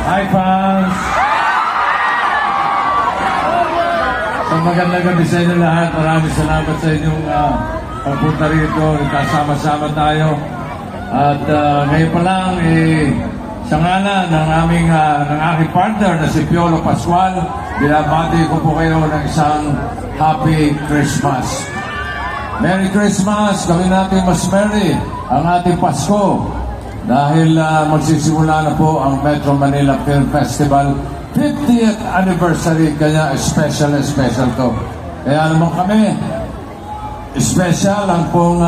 Hi, fans! So, magandang gabi sa inyo lahat. Maraming salamat sa inyong pagpunta rito. Kasama-sama tayo. At ngayon pa lang, sa ngalan ng aking partner na si Piolo Pascual, binabati ko po kayo ng isang Happy Christmas. Merry Christmas! Gawin natin mas merry ang ating Pasko dahil magsisimula na po ang Metro Manila Film Festival 50th anniversary, kaya special to. Kaya naman kami, special ang pong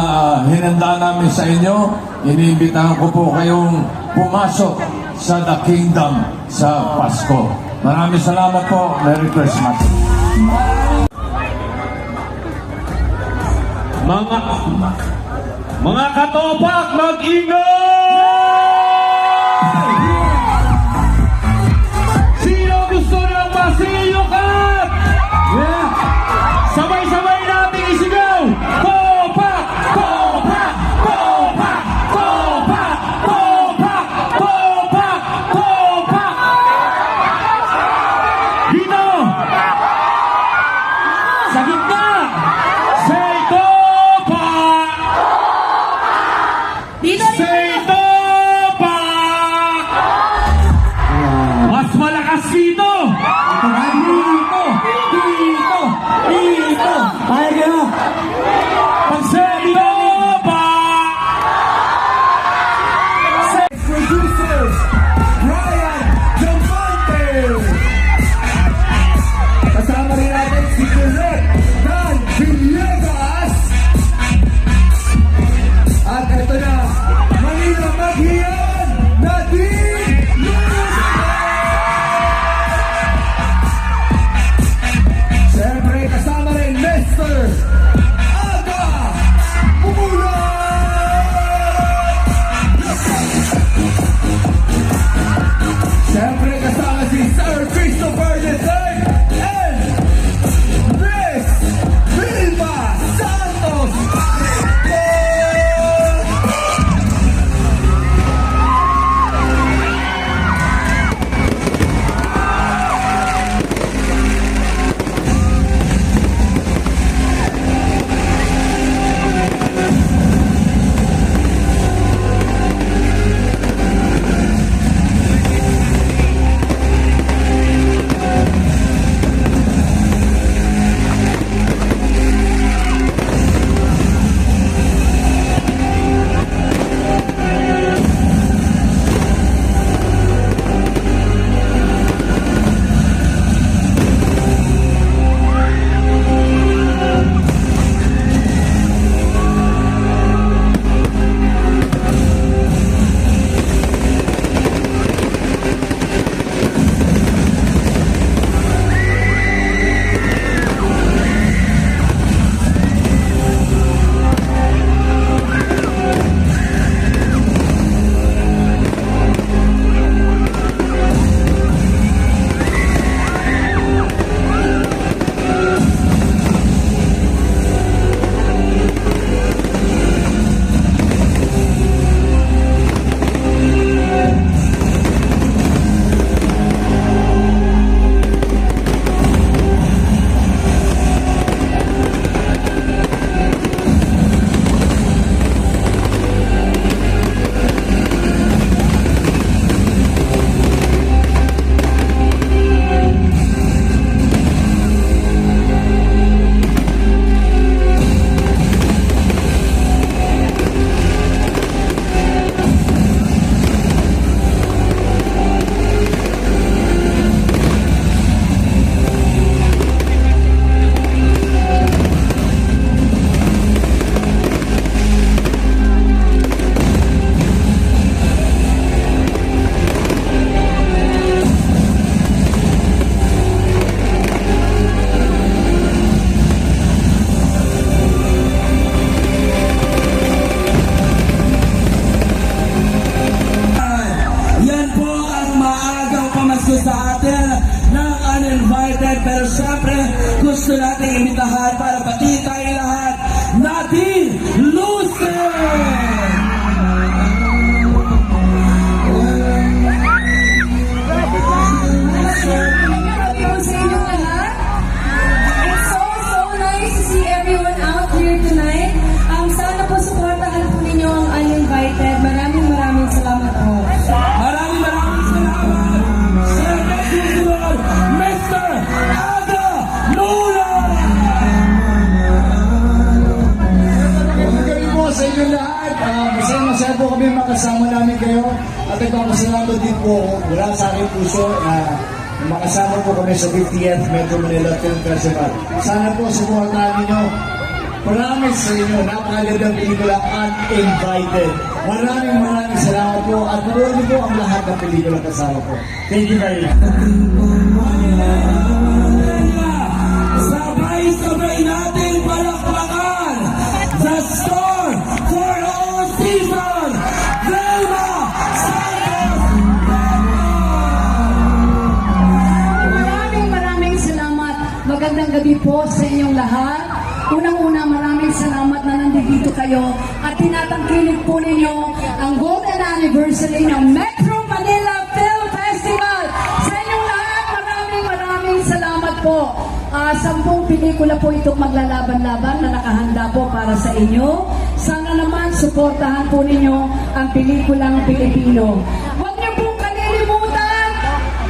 hinanda namin sa inyo. Iniimbitahan ko po kayong pumasok sa The Kingdom sa Pasko. Maraming salamat po. Merry Christmas. Mga katopak, mag-ingay! Sino gusto ng masiyukat? Yeah! Sabay-sabay natin isigaw! Topak! Topak! Topak! Topak! Topak! Topak! Topak! Dito! Sa gitna! Say topak! Say topak! Mas malakas dito! Dito! Kaya kayo! Say topak! Producers, Brian Diamante. Kasama rin natin si Direk Dan Villegas. At ito na, Manila Maghiyan, Nadine Luna. Siyempre, kasama rin Mr. Aga Pumula. Siyempre kasama si Sir Christopher III and Miss Vilma Santos. Pero syempre, gusto natin imitahan para pati tayo lahat. Nadine Lucen! nagpapasalamat din po ako mula sa aking puso na makasama po kami sa 50th Metro Manila Film Festival. Sana po supportahan ninyo. Promise sa inyo, napakagandang pelikula, Uninvited. Maraming salamat po at tuloy po ang lahat ng pelikula kasama po. Thank you very much. Sabay-sabay natin palakpakan the star for all season, Velma Santos! Maraming salamat. Magandang gabi po sa inyong lahat. Unang-una, maraming salamat na nandito kayo at tinatangkilik po ninyo ang Golden Anniversary ng Metro Manila Film Festival. Sa inyong lahat, maraming salamat po. 10 pelikula po itong maglalaban-laban na nakahanda po para sa inyo. Sana naman, suportahan po ninyo ang pelikulang Pilipino. Huwag niyo pong kalilimutan,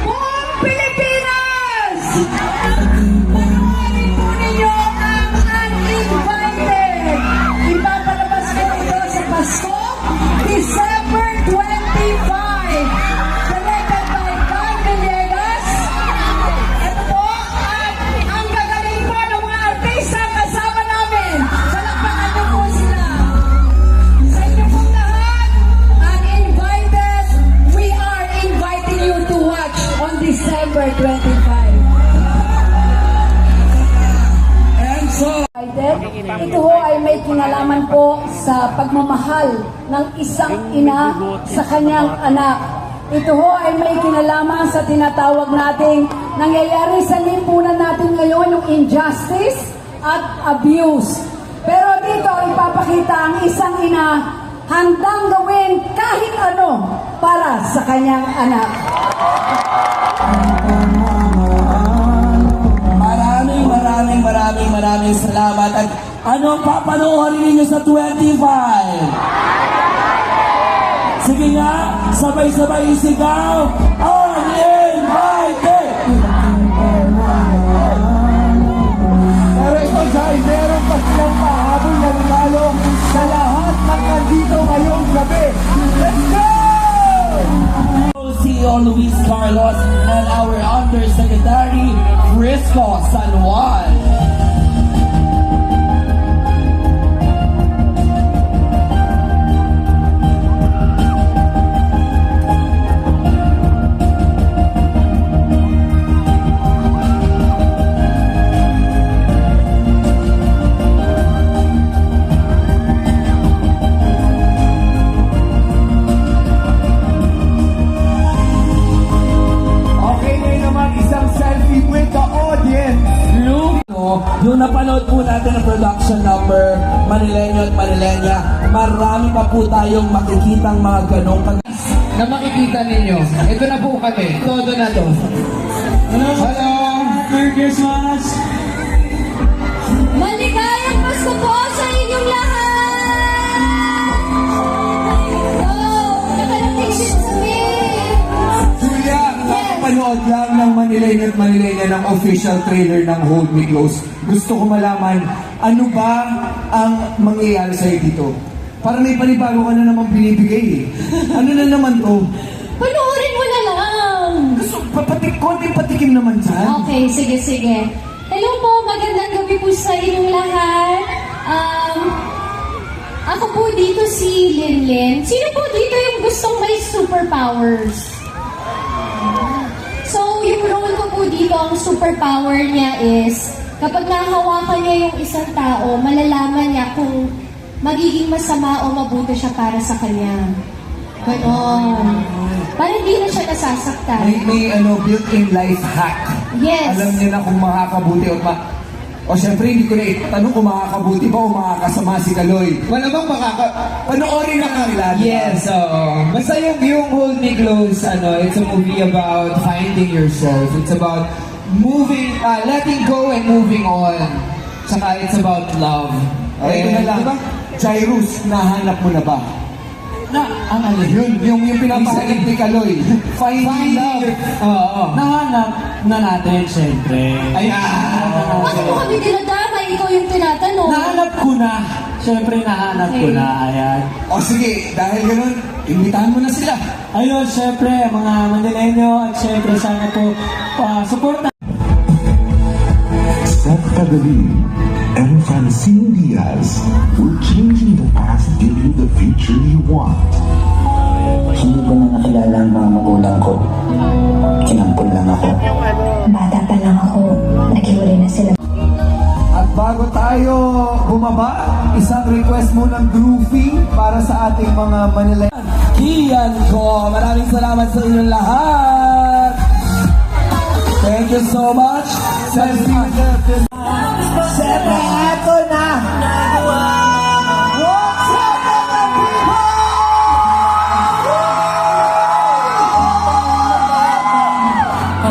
buong Pilipinas! Panoorin po ninyo ang Uninvited. Ipapalabas ko ito sa Pasko, December 25. Directed by Don Villegas. Ito po, at ang gagaling po ng mga artista kasama namin. Palakpakan niyo po sila. Sa inyo pong lahat, Uninvited, we are inviting you to watch on December 25. And so, Ito ho ay may kinalaman po sa pagmamahal ng isang ina sa kanyang anak. Ito ho ay may kinalaman sa tinatawag nating nangyayari sa lipunan natin ngayon, yung injustice at abuse. Pero dito ipapakita ang isang ina handang gawin kahit ano para sa kanyang anak. Maraming salamat. At anong papanoorin ninyo sa 25? Sige nga, sabay-sabay isigaw. Uninvited! Pero ito guys, meron pa silang pahabol na regalo sa lahat ng nandito ngayong gabi. Let's go! CEO Luis Carlos and our Undersecretary Frisco San Juan. Okay, ngayon naman isang selfie with the audience. Yung napanood po natin ang production number, Manileño at Manilenya, marami pa po tayong makikitang mga ganong Na makikita ninyo. Ito na po kami. Todo na to. Hello! Merry Christmas! Maligayang Pasko po sa inyong lahat! Nakarating din sa Julia, kakapanood lang ng Manileño at Manilenya ng official trailer ng Hold Me Close. Gusto ko malaman, ano ba ang mangyayari sa'yo dito? Parang may panibago ka na naman binibigay eh. Ano na naman to? Panoorin mo na lang! Gusto, konting patikim naman dyan. Okay, sige. Hello po, magandang gabi po sa inyong lahat. Ako po dito si Linlin. Sino po dito yung gustong may superpowers? So, yung role ko po dito, ang superpower niya is, kapag nahawakan niya yung isang tao, malalaman niya kung magiging masama o mabuti siya para sa kanya. Ganon. Para hindi na siya nasasaktan. May built-in life hack. Yes. Alam niya na kung makakabuti o syempre, hindi ko na itanong kung makakabuti ba o makakasama si Kaloy. Wala bang Panoorin na kanila. Yes, oo. Basta yung Hold Me Close, it's a movie about finding yourself. It's about letting go and moving on. Saka it's about love. Ito na lang. Diba? Jairus, nahanap mo na ba? Ang ano yun? Yung pinapahanap ni Kaloy. Finding love. Oo. Nahanap na natin, syempre. Ayan. Bakit mo kami dinadama? Ikaw yung tinatanong. Nahanap ko na. Syempre, nahanap ko na. Ayan. O sige, dahil ganun, Imbitahan mo na sila. Ayun, syempre, mga Manileño at syempre sana po suporta. Seth Cagalim and Francine Diaz were changing the past, giving you the future you want. Hindi ko na nakilala ang mga magulang ko. Kinampol lang ako. Bata pa lang ako, naghiwalay na sila. At bago tayo bumaba, isang request mo ng groovy para sa ating mga Manileño. Kian ko, maraming salamat sa inyong lahat. Thank you so much. Siyempre, eto na! What's up, mga people?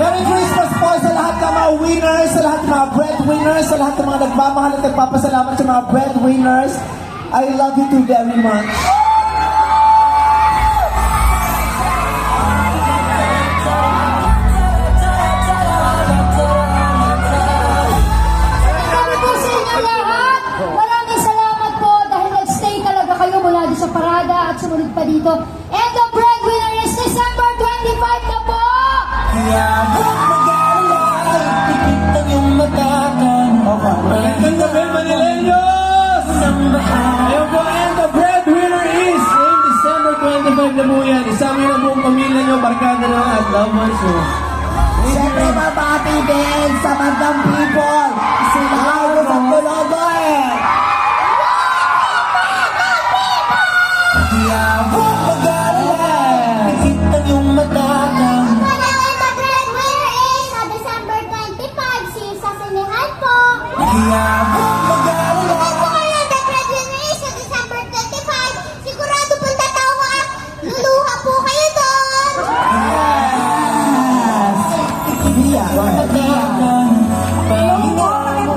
Merry Christmas po sa lahat ng mga winners, sa lahat ng mga breadwinners, sa lahat ng mga nagmamahal at nagpapasalamat sa mga breadwinners. I love you too very much. Sabi po sa inyo lahat, maraming salamat po dahil nag-stay talaga kayo mula doon sa parada at sumunod pa dito. And the breadwinner is December 25 na po! Magandang gabi, Manileños! Ayun po, and the breadwinner is in December 25 na po yan. Isama niyo na buong pamilya niyo, barkada na at loved ones niyo. Siyempre, mabati din sa Magdang People, sila ako sa Tulodoy. And the breadwinner is sa December 25, si sa sinihan po. And the breadwinner is sa December 25, sigurado pong tatawa at luluha po kayo doon.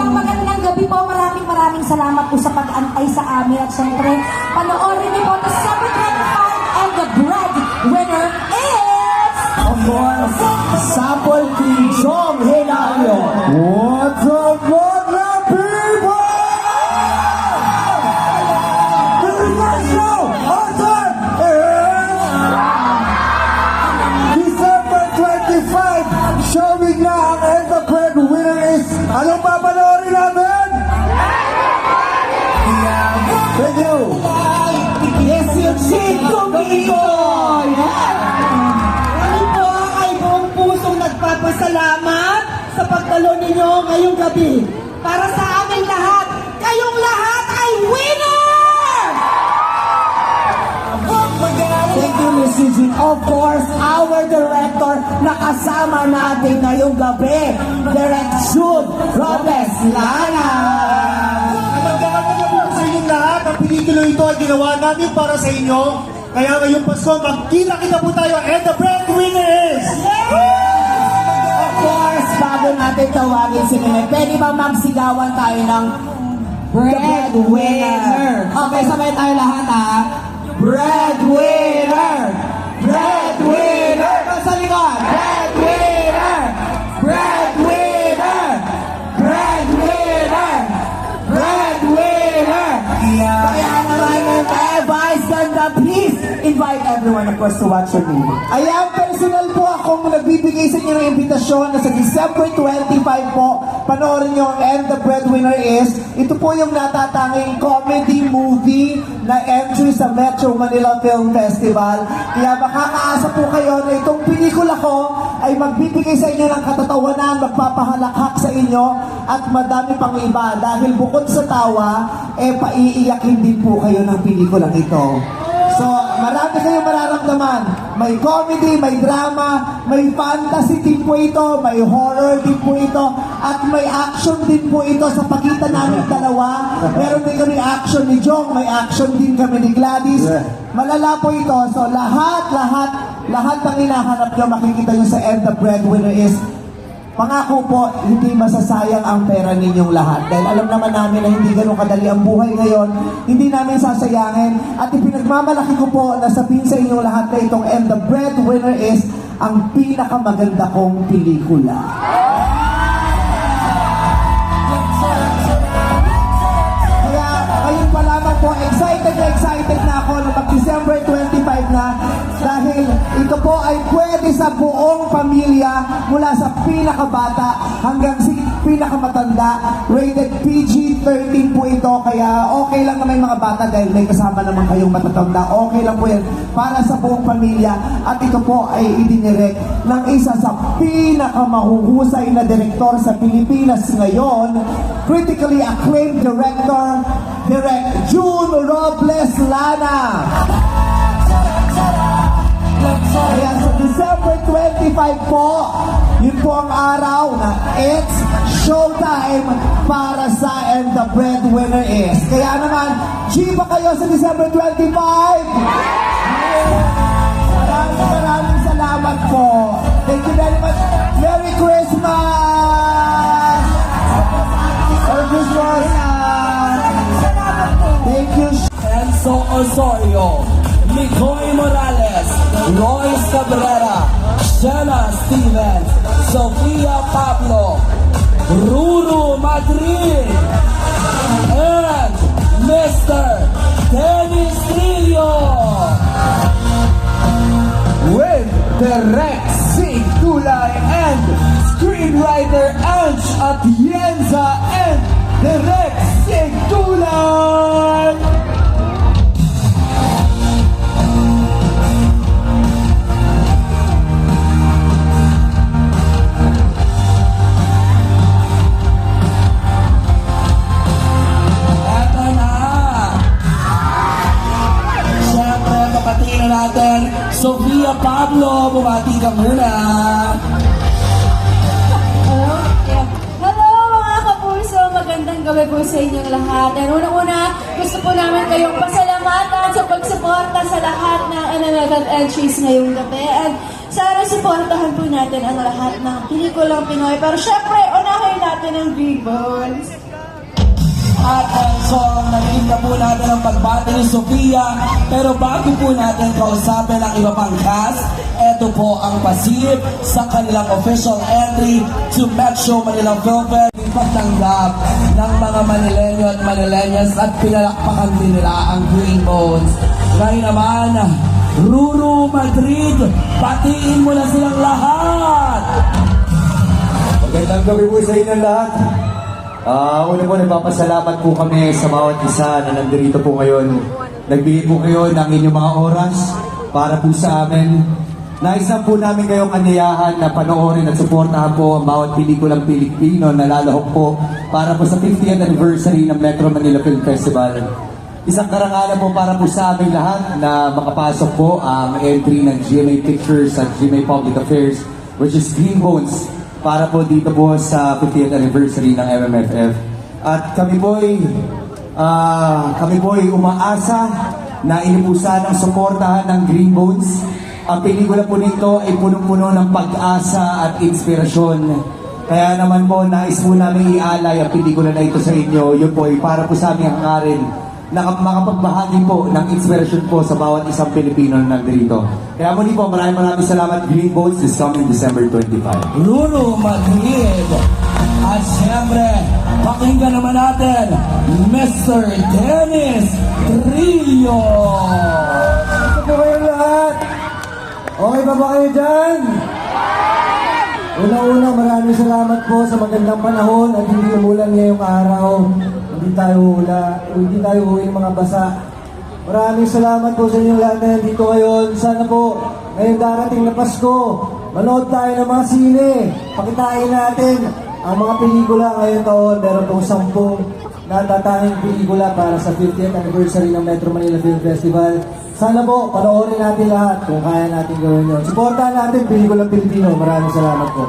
Magandang gabi po. Maraming salamat po sa pag-antay sa amin. At syempre, panoorin niyo po December 25 and the breadwinner is... Of course, Sapol King Jom Hilario. What's up, Magdang People? The first show on time is December 25. Showing na ang and the breadwinner is... Anong papanoorin namin? Thank you. Yes, yung Chico Bicol. Kami po ay buong pusong nagpapasalamat sa pagtalo ninyo ngayong gabi. Para sa aming lahat, kayong lahat ay winner! Thank you, Miss Eugene. Of course, our director na kasama natin ngayong gabi, Direct Jude Robes Lana. Magandang gabi po sa inyong lahat. Ang pelikula ito ay ginawa namin para sa inyo. Kaya ngayong Pasko, magkita-kita po tayo. And the breadwinner is... Of course, bago natin tawagin si Nene, pwede ba magsigawan tayo ng breadwinner? Okay, sabay tayo lahat ha. Breadwinner! Breadwinner! Sa likod! Breadwinner! Breadwinner! Breadwinner! Breadwinner! Kaya naman, Vice Ganda, please invite everyone, of course, to watch your movie. Ayan, personal po akong nagbibigay sa inyo ng imbitasyon na sa December 25 po, panoorin nyo ang And the Breadwinner is, ito po yung natatanging comedy movie na entry sa Metro Manila Film Festival. Kaya makakaasa po kayo na itong pelikula ko ay magbibigay sa inyo ng katatawanan, magpapahalakhak sa inyo at madami pang iba. Dahil bukod sa tawa, paiiyakin din po kayo ng pelikulang ito. So, marami kayong mararamdaman. May comedy, may drama, may fantasy din po ito, may horror din po ito, at may action din po ito sa pagitan namin dalawa. Meron din kami action ni Jong, may action din kami ni Gladys. Malala po ito. So, lahat ng hinahanap nyo, makikita nyo sa And the Breadwinner is, pangako po, hindi masasayang ang pera ninyong lahat. Dahil alam naman namin na hindi ganun kadali ang buhay ngayon, hindi namin sasayangin. At ipinagmamalaki ko po na sabihin sa inyong lahat na itong And the Breadwinner is ang pinakamaganda kong pelikula. Kaya ngayon pa lamang po, excited na ako na mag-December 25 na po ay pwede sa buong pamilya mula sa pinakabata hanggang sa pinakamatanda. Rated PG-13 po ito, kaya okay lang na may mga bata dahil may kasama naman kayong matatanda. Okay lang po yan para sa buong pamilya. At ito po ay idinirect ng isa sa pinakamahuhusay na direktor sa Pilipinas ngayon, critically acclaimed director, Direk June Robles Lana. Kaya sa December 25 po, yun po ang araw na it's showtime para sa And the Breadwinner Is. Kaya naman, G ba kayo sa December 25? Maraming salamat po. Thank you very much. Merry Christmas! Merry Christmas! Thank you. Enzo Osorio, Nicoy Morales, Royce Cabrera, Shena Stevens, Sofia Pablo, Ruru Madrid, and Mr. Dennis Trillo. With Direk Sig Tulay and screenwriter Ange Atienza and Direk Sig Tulay. Eto na! Siyempre, kapatingin na natin, Sofia Pablo, bumati ka muna. Hello mga kapuso! Magandang gabi po sa inyong lahat. And unang-una, gusto po namin kayong pasalamatan sa pagsuporta sa lahat ng unanood entries ngayong gabi. And sana suportahan po natin ang lahat ng pelikulang Pinoy. Pero syempre, unahin natin ang Big Bones. At Enzo, narinig na po natin ang pagbati ni Sofia. Pero bago po natin kausapin ang iba pang cast, eto po ang pasilip sa kanilang official entry to Metro Manila Film Fest. Pagtanggap ng mga Manileño at Manileñas at pinalakpakan din nila ang Green Bones. Ngayon naman, Ruru Madrid, batiin mo na silang lahat! Magandang gabi po sa inyo lahat. Una po, nagpapasalamat po kami sa bawat isa na nandito po ngayon. Nagbigay po kayo ng inyong mga oras para po sa amin. Naisa po namin kayong anyayahan na panoorin at suportahan po ang bawat pelikulang Pilipino na lalahok po para po sa 50th anniversary ng Metro Manila Film Festival. Isang karangalan po para po sa aming lahat na makapasok po ang entry ng GMA Pictures at GMA Public Affairs, which is Green Bones, para po dito po sa 50th anniversary ng MMFF. At kami po'y umaasa na inipusan ang suportahan ng Green Bones. Ang pelikula po nito ay punong-puno ng pag-asa at inspirasyon. Kaya naman po, nais po namin ialay ang pelikula na ito sa inyo. Yun po ay para po sa aming hangarin na makapagbahagi po ng inspirasyon po sa bawat isang Pilipino na nandito. Kaya muli po, maraming salamat. Green Bones is coming December 25. Ruru Madrid. At siyempre, pakinggan naman natin, Mr. Dennis Trillo. Ito po kayo lahat. Okay ba kayo dyan? Una-una, maraming salamat po sa magandang panahon at hindi umulan ngayong araw. Hindi tayo uwi ng mga basa. Maraming salamat po sa inyong lahat na nandito ngayon. Sana po, ngayong darating na Pasko, manood tayo ng mga sine. Pakitain natin ang mga pelikula ngayong taon. Meron pong 10 natatanging pelikula para sa 50th anniversary ng Metro Manila Film Festival. Sana po, panoorin natin lahat kung kaya natin gawin yun. Suportahan natin pelikulang Pilipino. Maraming salamat po.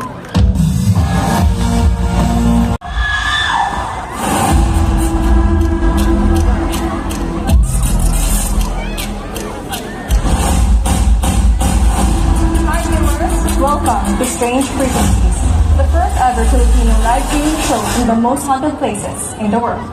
Welcome to Strange Frequencies, the first ever Filipino live streaming show in the most haunted places in the world.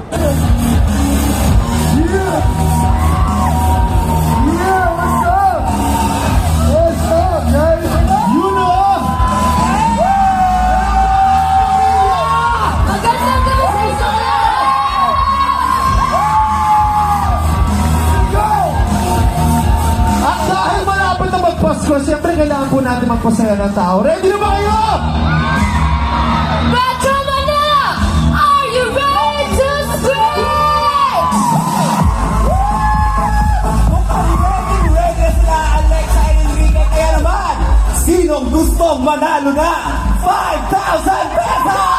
Pasko, siyempre kailangan magpasaya ng tao. Ready na ba kayo? Metro Manila, are you ready to scream? Ready sila, Alexa and Enrique. Kaya naman, sinong gustong manalo na 5,000 pesos?